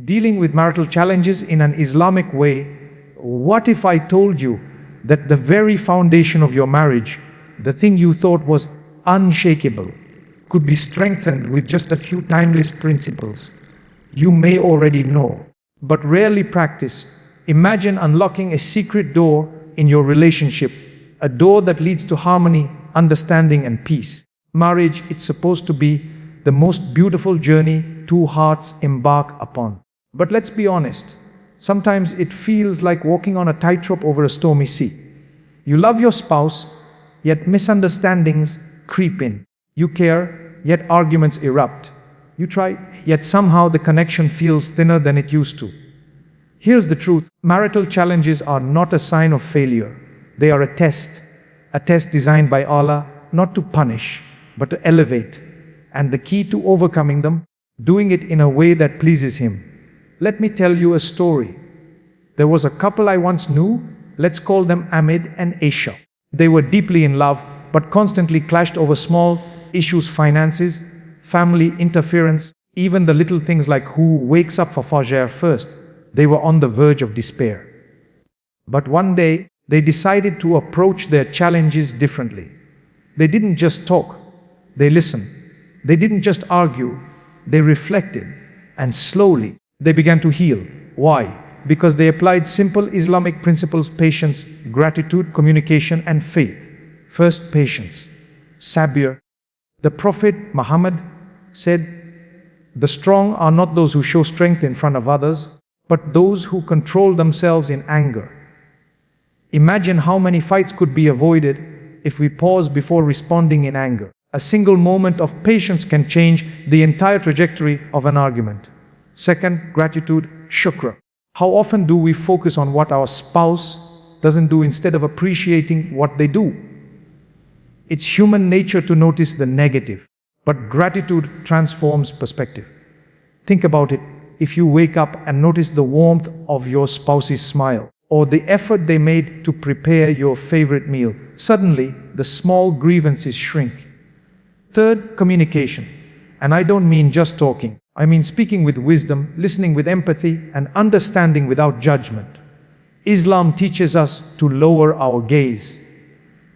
Dealing with marital challenges in an Islamic way. What if I told you that the very foundation of your marriage, the thing you thought was unshakable, could be strengthened with just a few timeless principles you may already know, but rarely practice? Imagine unlocking a secret door in your relationship, a door that leads to harmony, understanding, and peace. Marriage, it's supposed to be the most beautiful journey two hearts embark upon. But let's be honest, sometimes it feels like walking on a tightrope over a stormy sea. You love your spouse, yet misunderstandings creep in. You care, yet arguments erupt. You try, yet somehow the connection feels thinner than it used to. Here's the truth: marital challenges are not a sign of failure. They are a test designed by Allah, not to punish, but to elevate. And the key to overcoming them, doing it in a way that pleases Him. Let me tell you a story. There was a couple I once knew. Let's call them Ahmed and Aisha. They were deeply in love, but constantly clashed over small issues: finances, family interference, even the little things like who wakes up for Fajr first. They were on the verge of despair. But one day, they decided to approach their challenges differently. They didn't just talk, they listened. They didn't just argue, they reflected. And slowly, they began to heal. Why? Because they applied simple Islamic principles: patience, gratitude, communication, and faith. First, patience. Sabir. The Prophet Muhammad said, "The strong are not those who show strength in front of others, but those who control themselves in anger." Imagine how many fights could be avoided if we pause before responding in anger. A single moment of patience can change the entire trajectory of an argument. Second, gratitude, shukr. How often do we focus on what our spouse doesn't do instead of appreciating what they do? It's human nature to notice the negative, but gratitude transforms perspective. Think about it. If you wake up and notice the warmth of your spouse's smile, or the effort they made to prepare your favorite meal, suddenly the small grievances shrink. Third, communication. And I don't mean just talking. I mean speaking with wisdom, listening with empathy, and understanding without judgment. Islam teaches us to lower our gaze,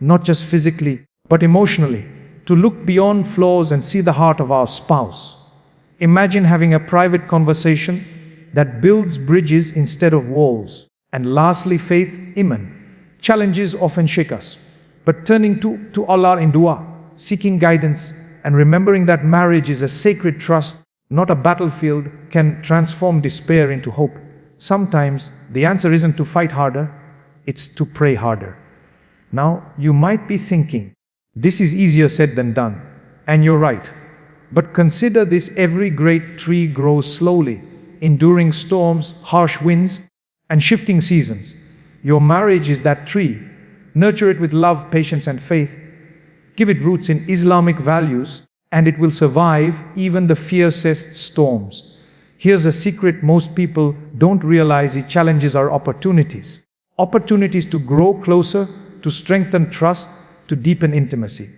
not just physically, but emotionally, to look beyond flaws and see the heart of our spouse. Imagine having a private conversation that builds bridges instead of walls. And lastly, faith, iman. Challenges often shake us, but turning to Allah in dua, seeking guidance, and remembering that marriage is a sacred trust, not a battlefield, can transform despair into hope. Sometimes the answer isn't to fight harder, it's to pray harder. Now, you might be thinking, this is easier said than done. And you're right. But consider this: every great tree grows slowly, enduring storms, harsh winds, and shifting seasons. Your marriage is that tree. Nurture it with love, patience, and faith. Give it roots in Islamic values, and it will survive even the fiercest storms. Here's a secret most people don't realize: the challenges are opportunities. Opportunities to grow closer, to strengthen trust, to deepen intimacy.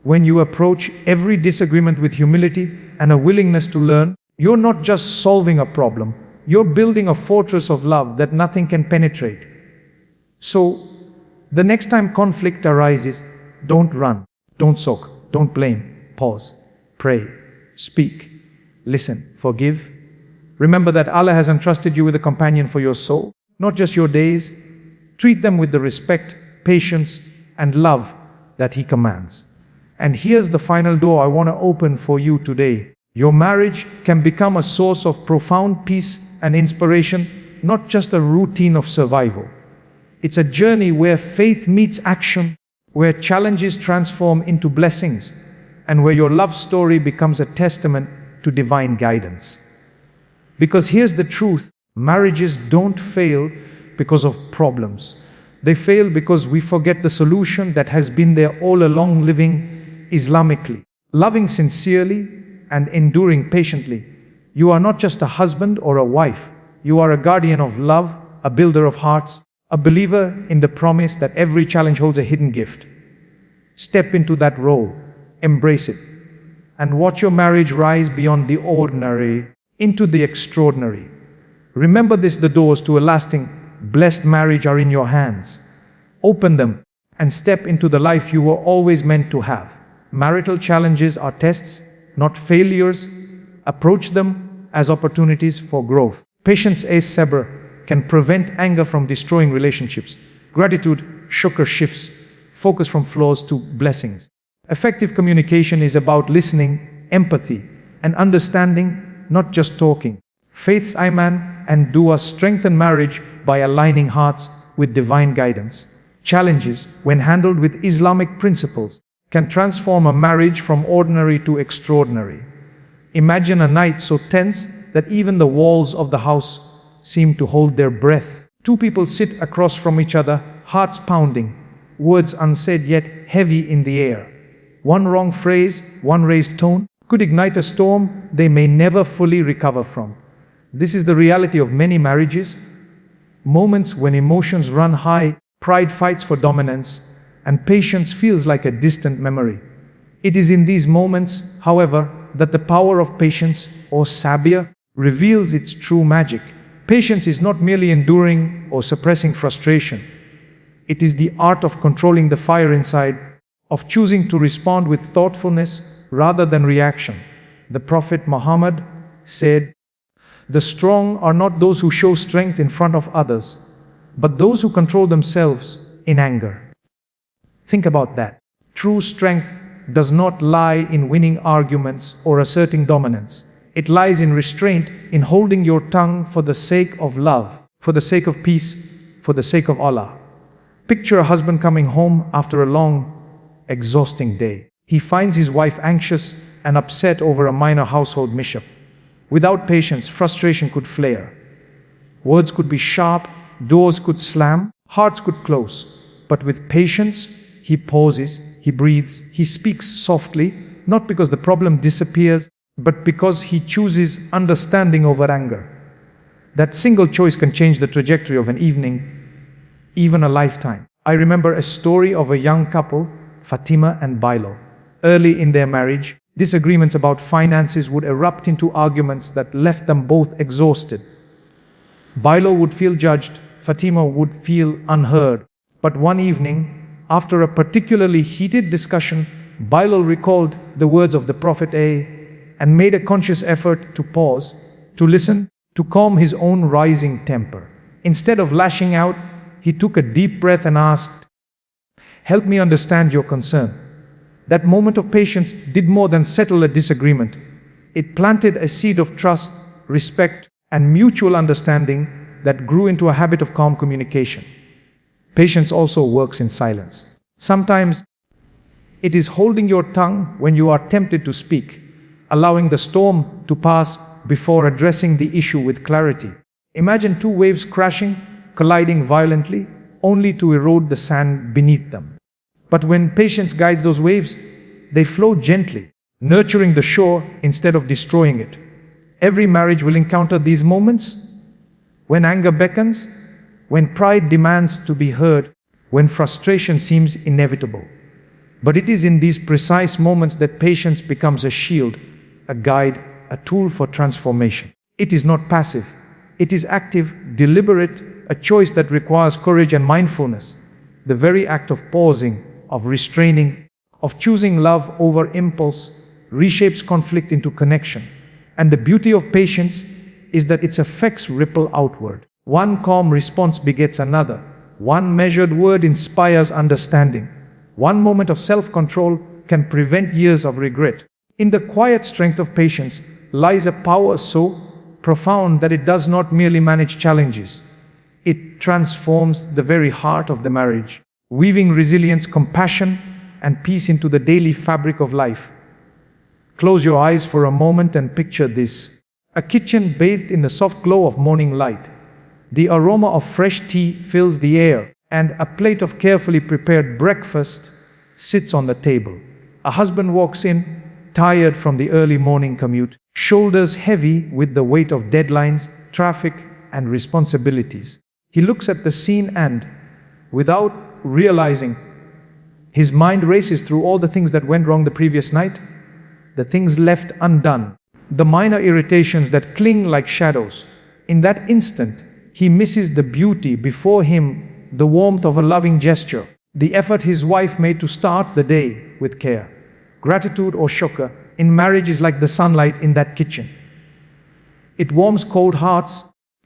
When you approach every disagreement with humility and a willingness to learn, you're not just solving a problem, you're building a fortress of love that nothing can penetrate. So, the next time conflict arises, don't run, don't sulk, don't blame. Pause, pray, speak, listen, forgive. Remember that Allah has entrusted you with a companion for your soul, not just your days. Treat them with the respect, patience, and love that He commands. And here's the final door I want to open for you today. Your marriage can become a source of profound peace and inspiration, not just a routine of survival. It's a journey where faith meets action, where challenges transform into blessings, and where your love story becomes a testament to divine guidance. Because here's the truth: marriages don't fail because of problems. They fail because we forget the solution that has been there all along: living Islamically, loving sincerely, and enduring patiently. You are not just a husband or a wife. You are a guardian of love, a builder of hearts, a believer in the promise that every challenge holds a hidden gift. Step into that role, embrace it, and watch your marriage rise beyond the ordinary. into the extraordinary. Remember this: the doors to a lasting, blessed marriage are in your hands. Open them and step into the life you were always meant to have. Marital challenges are tests, not failures. Approach them as opportunities for growth. Patience as sabr can prevent anger from destroying relationships. Gratitude, shukr, shifts focus from flaws to blessings. Effective communication is about listening, empathy, and understanding, not just talking. Faith's iman and dua strengthen marriage by aligning hearts with divine guidance. Challenges, when handled with Islamic principles, can transform a marriage from ordinary to extraordinary. Imagine a night so tense that even the walls of the house seem to hold their breath. Two people sit across from each other, hearts pounding, words unsaid yet heavy in the air. One wrong phrase, one raised tone, could ignite a storm they may never fully recover from. This is the reality of many marriages. Moments when emotions run high, pride fights for dominance, and patience feels like a distant memory. It is in these moments, however, that the power of patience, or sabr, reveals its true magic. Patience is not merely enduring or suppressing frustration. It is the art of controlling the fire inside, of choosing to respond with thoughtfulness rather than reaction. The Prophet Muhammad said, "The strong are not those who show strength in front of others, but those who control themselves in anger." Think about that. True strength does not lie in winning arguments or asserting dominance. It lies in restraint, in holding your tongue for the sake of love, for the sake of peace, for the sake of Allah. Picture a husband coming home after a long, exhausting day. He finds his wife anxious and upset over a minor household mishap. Without patience, frustration could flare. Words could be sharp, doors could slam, hearts could close. But with patience, he pauses, he breathes, he speaks softly, not because the problem disappears, but because he chooses understanding over anger. That single choice can change the trajectory of an evening, even a lifetime. I remember a story of a young couple, Fatima and Bilal. Early in their marriage, disagreements about finances would erupt into arguments that left them both exhausted. Bilal would feel judged, Fatima would feel unheard. But one evening, after a particularly heated discussion, Bilal recalled the words of the Prophet and made a conscious effort to pause, to listen, to calm his own rising temper. Instead of lashing out, he took a deep breath and asked, "Help me understand your concern." That moment of patience did more than settle a disagreement. It planted a seed of trust, respect, and mutual understanding that grew into a habit of calm communication. Patience also works in silence. Sometimes it is holding your tongue when you are tempted to speak, allowing the storm to pass before addressing the issue with clarity. Imagine two waves crashing, colliding violently, only to erode the sand beneath them. But when patience guides those waves, they flow gently, nurturing the shore instead of destroying it. Every marriage will encounter these moments, when anger beckons, when pride demands to be heard, when frustration seems inevitable. But it is in these precise moments that patience becomes a shield, a guide, a tool for transformation. It is not passive. It is active, deliberate, a choice that requires courage and mindfulness. The very act of pausing, of restraining, of choosing love over impulse, reshapes conflict into connection. And the beauty of patience is that its effects ripple outward. One calm response begets another. One measured word inspires understanding. One moment of self-control can prevent years of regret. In the quiet strength of patience lies a power so profound that it does not merely manage challenges. It transforms the very heart of the marriage, weaving resilience, compassion, and peace into the daily fabric of life. Close your eyes for a moment and picture this. A kitchen bathed in the soft glow of morning light. The aroma of fresh tea fills the air, and a plate of carefully prepared breakfast sits on the table. A husband walks in, tired from the early morning commute, shoulders heavy with the weight of deadlines, traffic, and responsibilities. He looks at the scene and, without realizing, his mind races through all the things that went wrong the previous night, the things left undone, the minor irritations that cling like shadows. In that instant, he misses the beauty before him, the warmth of a loving gesture, the effort his wife made to start the day with care. Gratitude or shukr in marriage is like the sunlight in that kitchen. It warms cold hearts,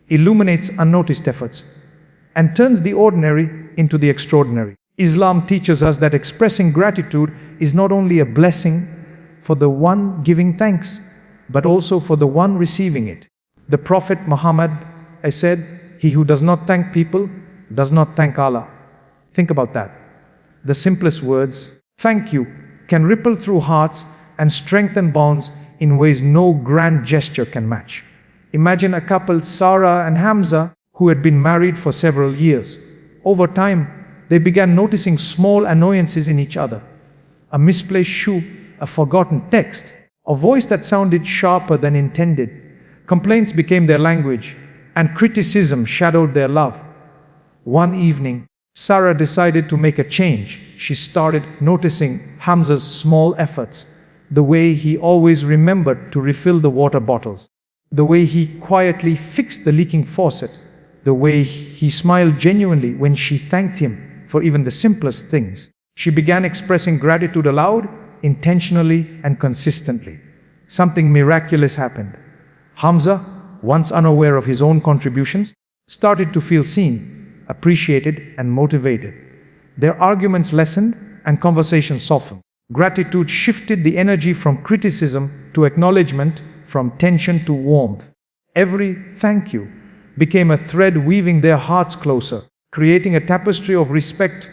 illuminates unnoticed efforts, and turns the ordinary into the extraordinary. Islam teaches us that expressing gratitude is not only a blessing for the one giving thanks, but also for the one receiving it. The Prophet Muhammad said, "He who does not thank people does not thank Allah." Think about that. The simplest words, "thank you," can ripple through hearts and strengthen bonds in ways no grand gesture can match. Imagine a couple, Sarah and Hamza, who had been married for several years. Over time, they began noticing small annoyances in each other. A misplaced shoe, a forgotten text, a voice that sounded sharper than intended. Complaints became their language, and criticism shadowed their love. One evening, Sarah decided to make a change. She started noticing Hamza's small efforts, the way he always remembered to refill the water bottles, the way he quietly fixed the leaking faucet, the way he smiled genuinely when she thanked him for even the simplest things. She began expressing gratitude aloud, intentionally and consistently. Something miraculous happened. Hamza, once unaware of his own contributions, started to feel seen, appreciated and motivated. Their arguments lessened and conversations softened. Gratitude shifted the energy from criticism to acknowledgement, from tension to warmth. Every "thank you" became a thread weaving their hearts closer, creating a tapestry of respect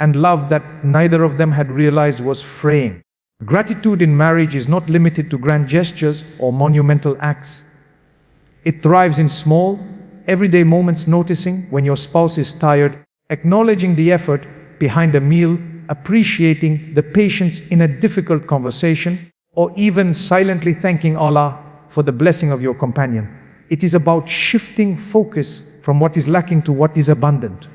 and love that neither of them had realized was fraying. Gratitude in marriage is not limited to grand gestures or monumental acts. It thrives in small, everyday moments, noticing when your spouse is tired, acknowledging the effort behind a meal, appreciating the patience in a difficult conversation, or even silently thanking Allah for the blessing of your companion. It is about shifting focus from what is lacking to what is abundant.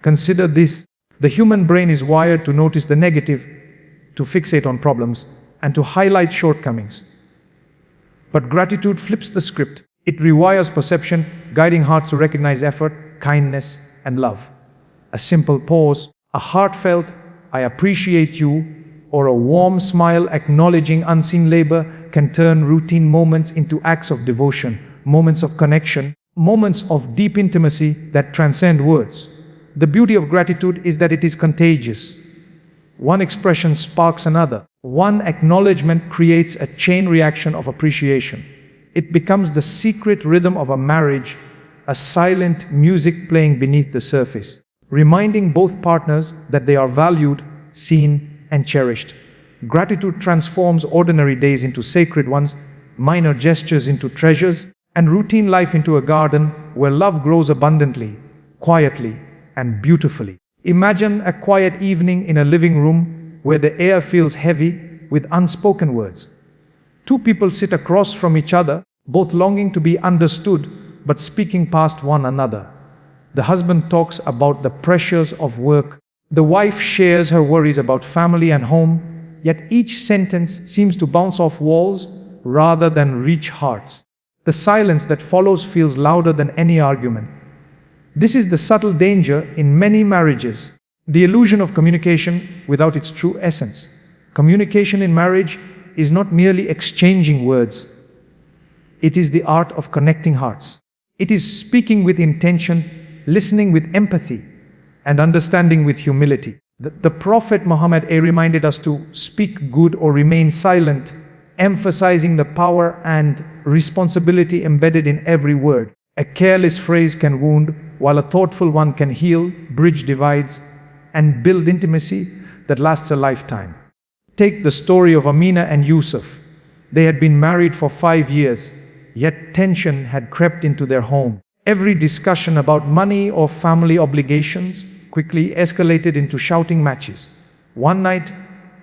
Consider this: the human brain is wired to notice the negative, to fixate on problems, and to highlight shortcomings. But gratitude flips the script. It rewires perception, guiding hearts to recognize effort, kindness, and love. A simple pause, a heartfelt "I appreciate you," or a warm smile acknowledging unseen labor can turn routine moments into acts of devotion, moments of connection, moments of deep intimacy that transcend words. The beauty of gratitude is that it is contagious. One expression sparks another. One acknowledgement creates a chain reaction of appreciation. It becomes the secret rhythm of a marriage, a silent music playing beneath the surface, reminding both partners that they are valued, seen, and cherished. Gratitude transforms ordinary days into sacred ones, minor gestures into treasures, and routine life into a garden where love grows abundantly, quietly, and beautifully. Imagine a quiet evening in a living room where the air feels heavy with unspoken words. Two people sit across from each other, both longing to be understood, but speaking past one another. The husband talks about the pressures of work. The wife shares her worries about family and home, yet each sentence seems to bounce off walls rather than reach hearts. The silence that follows feels louder than any argument. This is the subtle danger in many marriages, the illusion of communication without its true essence. Communication in marriage is not merely exchanging words. It is the art of connecting hearts. It is speaking with intention, listening with empathy, and understanding with humility. The Prophet Muhammad reminded us to speak good or remain silent, emphasizing the power and responsibility embedded in every word. A careless phrase can wound, while a thoughtful one can heal, bridge divides, and build intimacy that lasts a lifetime. Take the story of Amina and Yusuf. They had been married for 5 years, yet tension had crept into their home. Every discussion about money or family obligations quickly escalated into shouting matches. One night,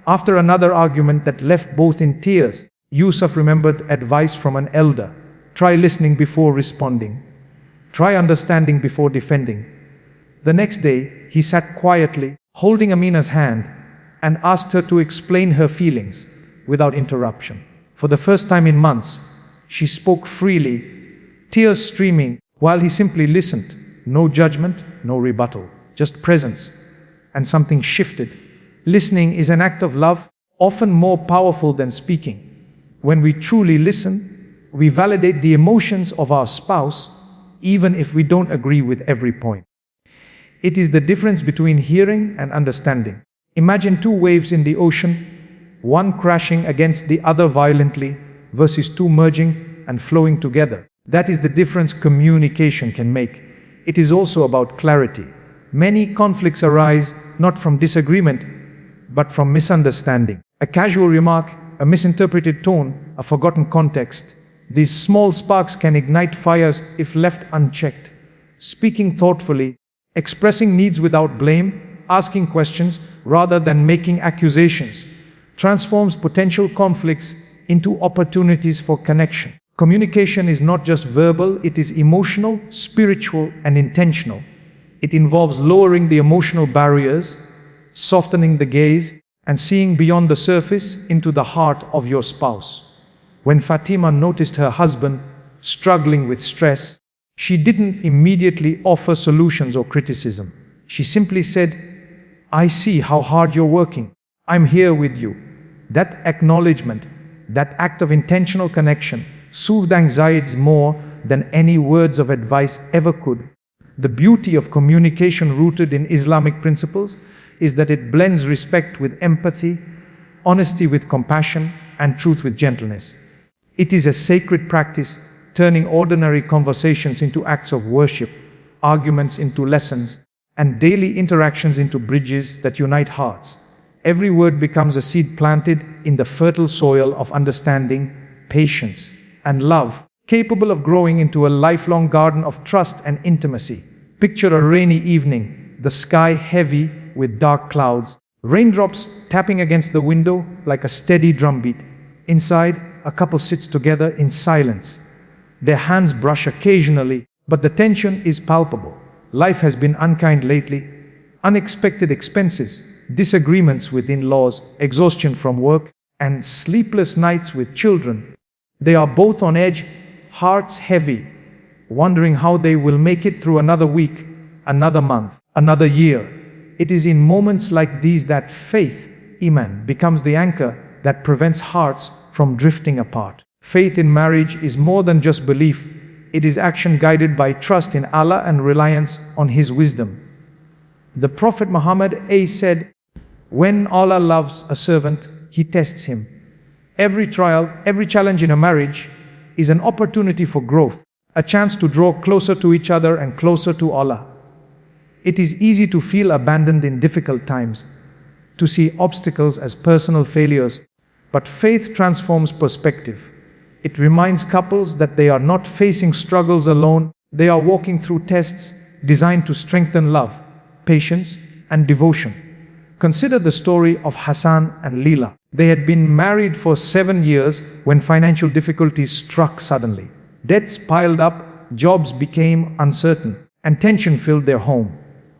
after another argument that left both in tears, Yusuf remembered advice from an elder: try listening before responding. Try understanding before defending. The next day, he sat quietly, holding Amina's hand, and asked her to explain her feelings without interruption. For the first time in months, she spoke freely, tears streaming, while he simply listened. No judgment, no rebuttal, just presence. And something shifted. Listening is an act of love, often more powerful than speaking. When we truly listen, we validate the emotions of our spouse, even if we don't agree with every point. It is the difference between hearing and understanding. Imagine two waves in the ocean, one crashing against the other violently, versus two merging and flowing together. That is the difference communication can make. It is also about clarity. Many conflicts arise not from disagreement, but from misunderstanding. A casual remark, a misinterpreted tone, a forgotten context. These small sparks can ignite fires if left unchecked. Speaking thoughtfully, expressing needs without blame, asking questions rather than making accusations, transforms potential conflicts into opportunities for connection. Communication is not just verbal, it is emotional, spiritual, and intentional. It involves lowering the emotional barriers, softening the gaze, and seeing beyond the surface into the heart of your spouse. When Fatima noticed her husband struggling with stress, she didn't immediately offer solutions or criticism. She simply said, "I see how hard you're working. I'm here with you." That acknowledgement, that act of intentional connection, soothed anxieties more than any words of advice ever could. The beauty of communication rooted in Islamic principles is that it blends respect with empathy, honesty with compassion, and truth with gentleness. It is a sacred practice, turning ordinary conversations into acts of worship, arguments into lessons, and daily interactions into bridges that unite hearts. Every word becomes a seed planted in the fertile soil of understanding, patience, and love, capable of growing into a lifelong garden of trust and intimacy. Picture a rainy evening, the sky heavy with dark clouds, raindrops tapping against the window like a steady drumbeat. Inside, a couple sits together in silence. Their hands brush occasionally, but the tension is palpable. Life has been unkind lately. Unexpected expenses, disagreements with in-laws, exhaustion from work, and sleepless nights with children. They are both on edge, hearts heavy, wondering how they will make it through another week, another month, another year. It is in moments like these that faith, Iman, becomes the anchor that prevents hearts from drifting apart. Faith in marriage is more than just belief. It is action guided by trust in Allah and reliance on His wisdom. The Prophet Muhammad said, "When Allah loves a servant, He tests him." Every trial, every challenge in a marriage is an opportunity for growth, a chance to draw closer to each other and closer to Allah. It is easy to feel abandoned in difficult times, to see obstacles as personal failures, but faith transforms perspective. It reminds couples that they are not facing struggles alone, they are walking through tests designed to strengthen love, patience, and devotion. Consider the story of Hassan and Leela. They had been married for 7 years when financial difficulties struck suddenly. Debts piled up, jobs became uncertain, and tension filled their home.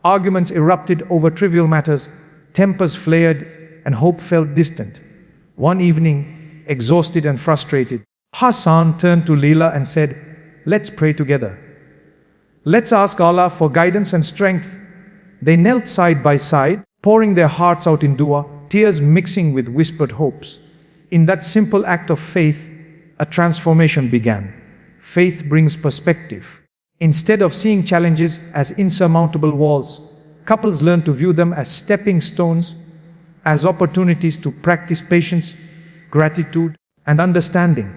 Arguments erupted over trivial matters, tempers flared, and hope felt distant. One evening, exhausted and frustrated, Hassan turned to Leela and said, "Let's pray together. Let's ask Allah for guidance and strength." They knelt side by side, pouring their hearts out in dua, tears mixing with whispered hopes. In that simple act of faith, a transformation began. Faith brings perspective. Instead of seeing challenges as insurmountable walls, couples learn to view them as stepping stones, as opportunities to practice patience, gratitude, and understanding.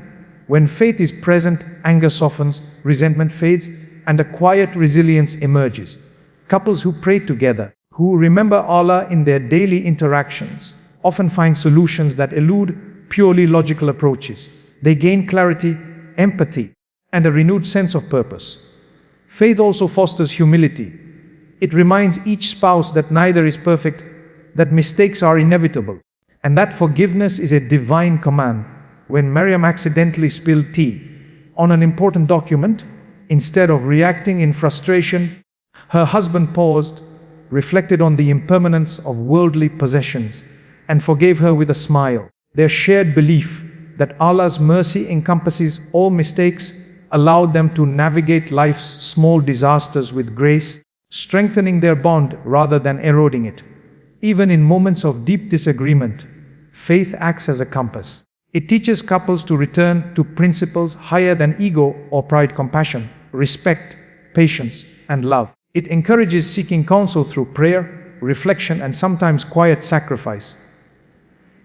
When faith is present, anger softens, resentment fades, and a quiet resilience emerges. Couples who pray together, who remember Allah in their daily interactions, often find solutions that elude purely logical approaches. They gain clarity, empathy, and a renewed sense of purpose. Faith also fosters humility. It reminds each spouse that neither is perfect, that mistakes are inevitable, and that forgiveness is a divine command. When Maryam accidentally spilled tea on an important document, instead of reacting in frustration, her husband paused, reflected on the impermanence of worldly possessions, and forgave her with a smile. Their shared belief that Allah's mercy encompasses all mistakes, allowed them to navigate life's small disasters with grace, strengthening their bond rather than eroding it. Even in moments of deep disagreement, faith acts as a compass. It teaches couples to return to principles higher than ego or pride: compassion, respect, patience, and love. It encourages seeking counsel through prayer, reflection, and sometimes quiet sacrifice.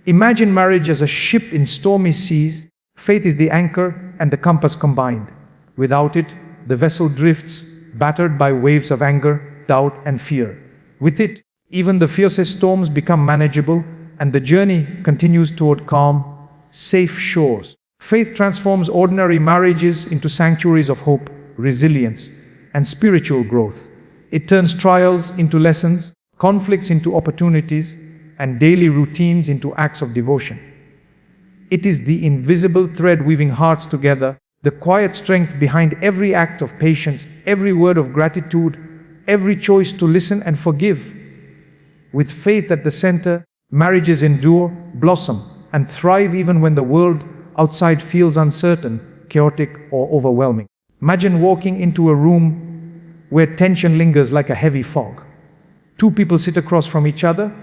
Imagine marriage as a ship in stormy seas. Faith is the anchor and the compass combined. Without it, the vessel drifts, battered by waves of anger, doubt, and fear. With it, even the fiercest storms become manageable, and the journey continues toward calm, safe shores. Faith transforms ordinary marriages into sanctuaries of hope, resilience, and spiritual growth. It turns trials into lessons, conflicts into opportunities, and daily routines into acts of devotion. It is the invisible thread weaving hearts together, the quiet strength behind every act of patience, every word of gratitude, every choice to listen and forgive. With faith at the center, marriages endure, blossom, and thrive even when the world outside feels uncertain, chaotic, or overwhelming. Imagine walking into a room where tension lingers like a heavy fog. Two people sit across from each other,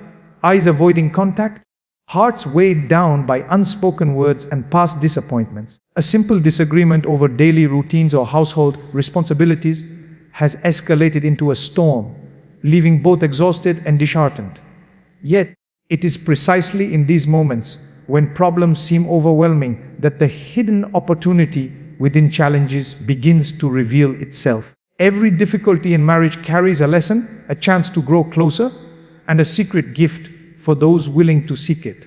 eyes avoiding contact, hearts weighed down by unspoken words and past disappointments. A simple disagreement over daily routines or household responsibilities has escalated into a storm, leaving both exhausted and disheartened. Yet, it is precisely in these moments, when problems seem overwhelming, that the hidden opportunity within challenges begins to reveal itself. Every difficulty in marriage carries a lesson, a chance to grow closer, and a secret gift for those willing to seek it.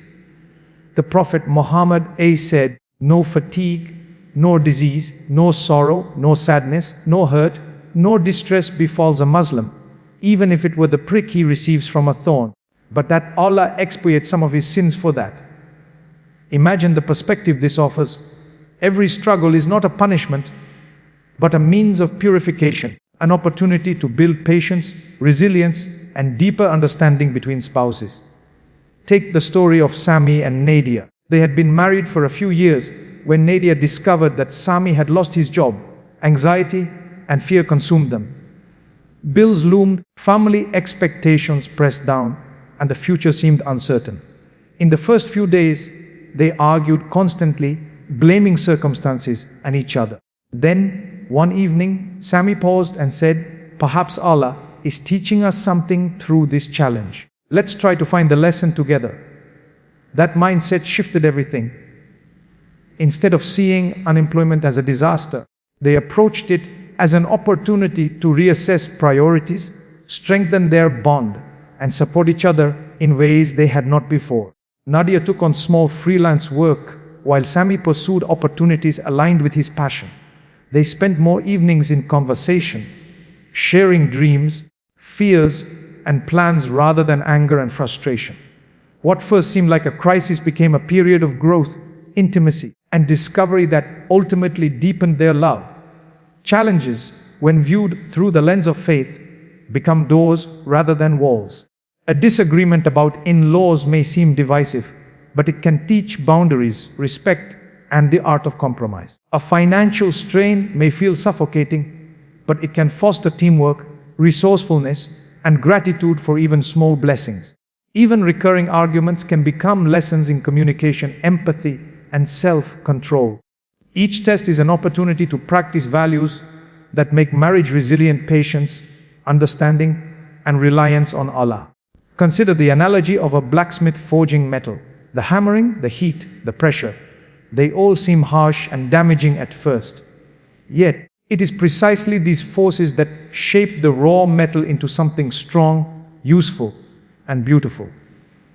The Prophet Muhammad said, "No fatigue, nor disease, no sorrow, no sadness, no hurt, nor distress befalls a Muslim, even if it were the prick he receives from a thorn, but that Allah expiates some of his sins for that." Imagine the perspective this offers. Every struggle is not a punishment, but a means of purification, an opportunity to build patience, resilience, and deeper understanding between spouses. Take the story of Sami and Nadia. They had been married for a few years when Nadia discovered that Sami had lost his job. Anxiety and fear consumed them. Bills loomed, family expectations pressed down, and the future seemed uncertain. In the first few days, they argued constantly, blaming circumstances and each other. Then, one evening, Sami paused and said, "Perhaps Allah is teaching us something through this challenge. Let's try to find the lesson together." That mindset shifted everything. Instead of seeing unemployment as a disaster, they approached it as an opportunity to reassess priorities, strengthen their bond, and support each other in ways they had not before. Nadia took on small freelance work, while Sami pursued opportunities aligned with his passion. They spent more evenings in conversation, sharing dreams, fears, and plans rather than anger and frustration. What first seemed like a crisis became a period of growth, intimacy, and discovery that ultimately deepened their love. Challenges, when viewed through the lens of faith, become doors rather than walls. A disagreement about in-laws may seem divisive, but it can teach boundaries, respect, and the art of compromise. A financial strain may feel suffocating, but it can foster teamwork, resourcefulness, and gratitude for even small blessings. Even recurring arguments can become lessons in communication, empathy, and self-control. Each test is an opportunity to practice values that make marriage resilient: patience, understanding, and reliance on Allah. Consider the analogy of a blacksmith forging metal. The hammering, the heat, the pressure, they all seem harsh and damaging at first. Yet, it is precisely these forces that shape the raw metal into something strong, useful, and beautiful.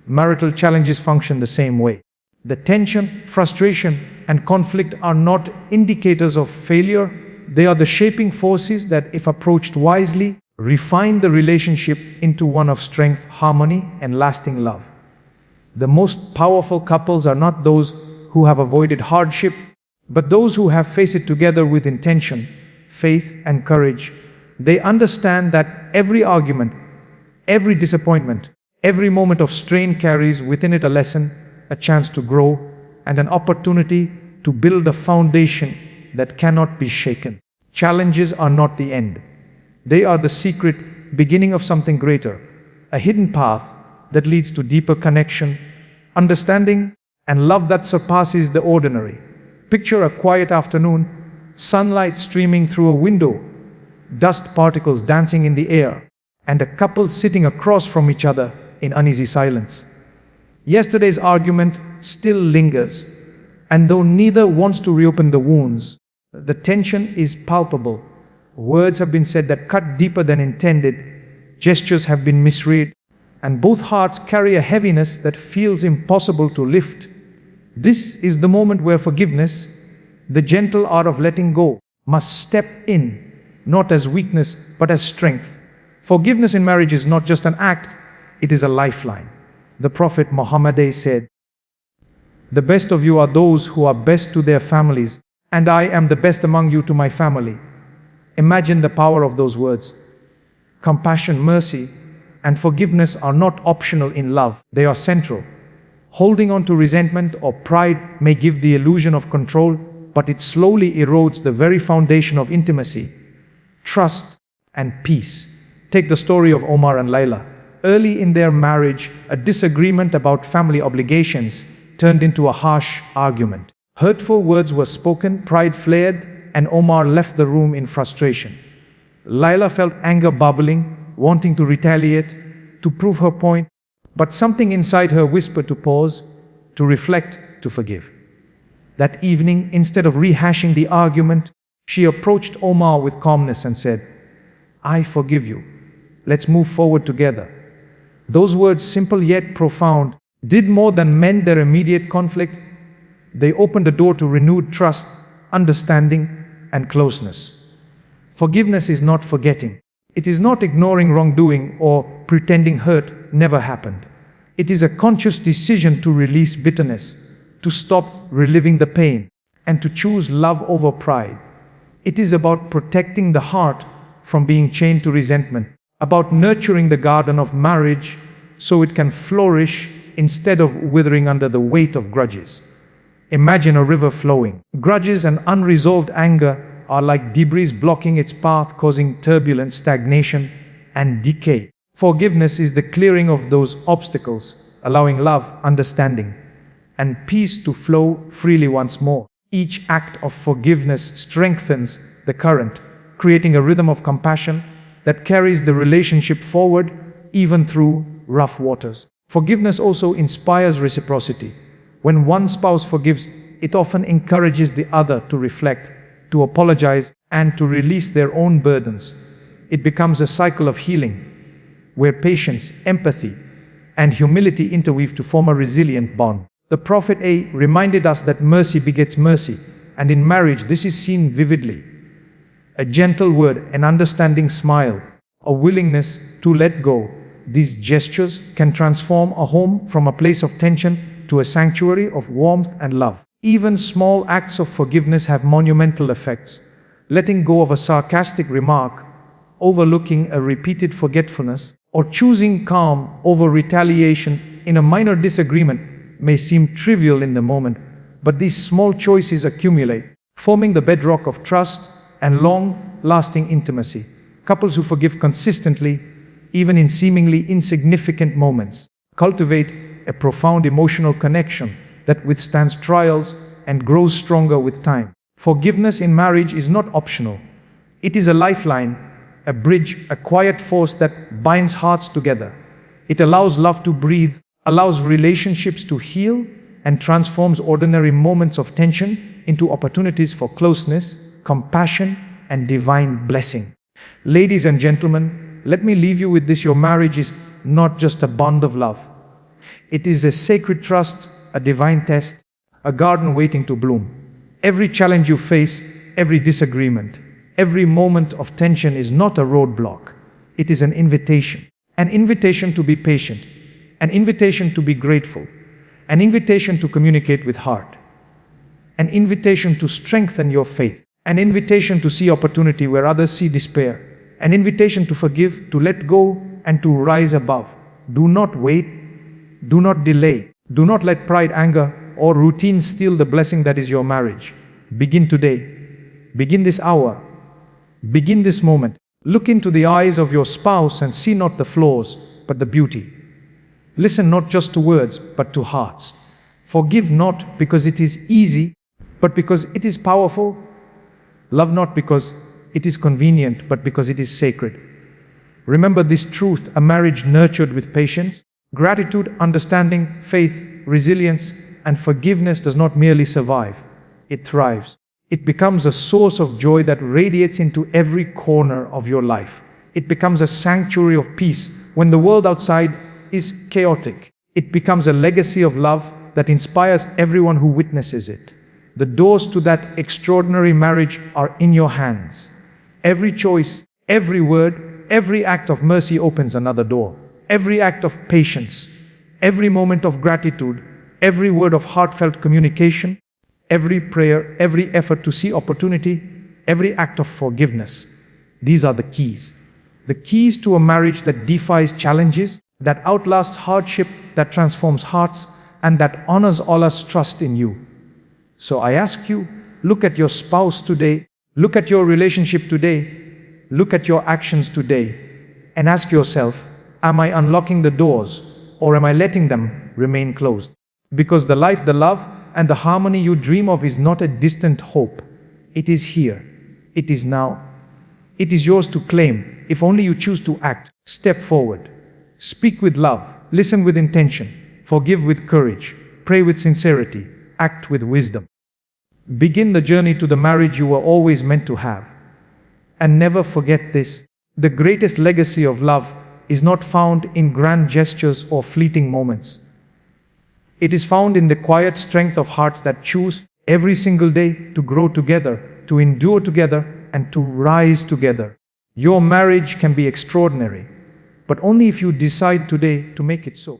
Marital challenges function the same way. The tension, frustration, and conflict are not indicators of failure. They are the shaping forces that, if approached wisely, refine the relationship into one of strength, harmony, and lasting love. The most powerful couples are not those who have avoided hardship, but those who have faced it together with intention, faith, and courage. They understand that every argument, every disappointment, every moment of strain carries within it a lesson, a chance to grow, and an opportunity to build a foundation that cannot be shaken. Challenges are not the end. They are the secret beginning of something greater, a hidden path that leads to deeper connection, understanding, and love that surpasses the ordinary. Picture a quiet afternoon, sunlight streaming through a window, dust particles dancing in the air, and a couple sitting across from each other in uneasy silence. Yesterday's argument still lingers, and though neither wants to reopen the wounds, the tension is palpable. Words have been said that cut deeper than intended, gestures have been misread, and both hearts carry a heaviness that feels impossible to lift. This is the moment where forgiveness, the gentle art of letting go, must step in, not as weakness, but as strength. Forgiveness in marriage is not just an act, it is a lifeline. The Prophet Muhammad said, "The best of you are those who are best to their families, and I am the best among you to my family." Imagine the power of those words. Compassion, mercy, and forgiveness are not optional in love, they are central. Holding on to resentment or pride may give the illusion of control, but it slowly erodes the very foundation of intimacy, trust, and peace. Take the story of Omar and Layla. Early in their marriage, a disagreement about family obligations turned into a harsh argument. Hurtful words were spoken, pride flared, and Omar left the room in frustration. Layla felt anger bubbling, wanting to retaliate, to prove her point, but something inside her whispered to pause, to reflect, to forgive. That evening, instead of rehashing the argument, she approached Omar with calmness and said, "I forgive you. Let's move forward together." Those words, simple yet profound, did more than mend their immediate conflict. They opened a door to renewed trust, understanding, and closeness. Forgiveness is not forgetting. It is not ignoring wrongdoing or pretending hurt never happened. It is a conscious decision to release bitterness, to stop reliving the pain, and to choose love over pride. It is about protecting the heart from being chained to resentment, about nurturing the garden of marriage so it can flourish instead of withering under the weight of grudges. Imagine a river flowing. Grudges and unresolved anger are like debris blocking its path, causing turbulence, stagnation, and decay. Forgiveness is the clearing of those obstacles, allowing love, understanding, and peace to flow freely once more. Each act of forgiveness strengthens the current, creating a rhythm of compassion that carries the relationship forward even through rough waters. Forgiveness also inspires reciprocity. When one spouse forgives, it often encourages the other to reflect, to apologize, and to release their own burdens. It becomes a cycle of healing, where patience, empathy, and humility interweave to form a resilient bond. The Prophet reminded us that mercy begets mercy, and in marriage this is seen vividly. A gentle word, an understanding smile, a willingness to let go. These gestures can transform a home from a place of tension to a sanctuary of warmth and love. Even small acts of forgiveness have monumental effects. Letting go of a sarcastic remark, overlooking a repeated forgetfulness, or choosing calm over retaliation in a minor disagreement may seem trivial in the moment, but these small choices accumulate, forming the bedrock of trust and long-lasting intimacy. Couples who forgive consistently, even in seemingly insignificant moments, cultivate a profound emotional connection that withstands trials and grows stronger with time. Forgiveness in marriage is not optional. It is a lifeline, a bridge, a quiet force that binds hearts together. It allows love to breathe, allows relationships to heal, and transforms ordinary moments of tension into opportunities for closeness, compassion, and divine blessing. Ladies and gentlemen, let me leave you with this. Your marriage is not just a bond of love. It is a sacred trust, a divine test, a garden waiting to bloom. Every challenge you face, every disagreement, every moment of tension is not a roadblock. It is an invitation to be patient, an invitation to be grateful, an invitation to communicate with heart, an invitation to strengthen your faith, an invitation to see opportunity where others see despair, an invitation to forgive, to let go, and to rise above. Do not wait, do not delay, do not let pride, anger, or routine steal the blessing that is your marriage. Begin today. Begin this hour. Begin this moment. Look into the eyes of your spouse and see not the flaws, but the beauty. Listen not just to words, but to hearts. Forgive not because it is easy, but because it is powerful. Love not because it is convenient, but because it is sacred. Remember this truth: a marriage nurtured with patience, gratitude, understanding, faith, resilience, and forgiveness does not merely survive, it thrives. It becomes a source of joy that radiates into every corner of your life. It becomes a sanctuary of peace when the world outside is chaotic. It becomes a legacy of love that inspires everyone who witnesses it. The doors to that extraordinary marriage are in your hands. Every choice, every word, every act of mercy opens another door. Every act of patience, every moment of gratitude, every word of heartfelt communication, every prayer, every effort to see opportunity, every act of forgiveness. These are the keys. The keys to a marriage that defies challenges, that outlasts hardship, that transforms hearts, and that honors Allah's trust in you. So I ask you, look at your spouse today, look at your relationship today, look at your actions today, and ask yourself, am I unlocking the doors, or am I letting them remain closed? Because the life, the love, and the harmony you dream of is not a distant hope. It is here. It is now. It is yours to claim, if only you choose to act. Step forward. Speak with love. Listen with intention. Forgive with courage. Pray with sincerity. Act with wisdom. Begin the journey to the marriage you were always meant to have. And never forget this: the greatest legacy of love is not found in grand gestures or fleeting moments. It is found in the quiet strength of hearts that choose every single day to grow together, to endure together, and to rise together. Your marriage can be extraordinary, but only if you decide today to make it so.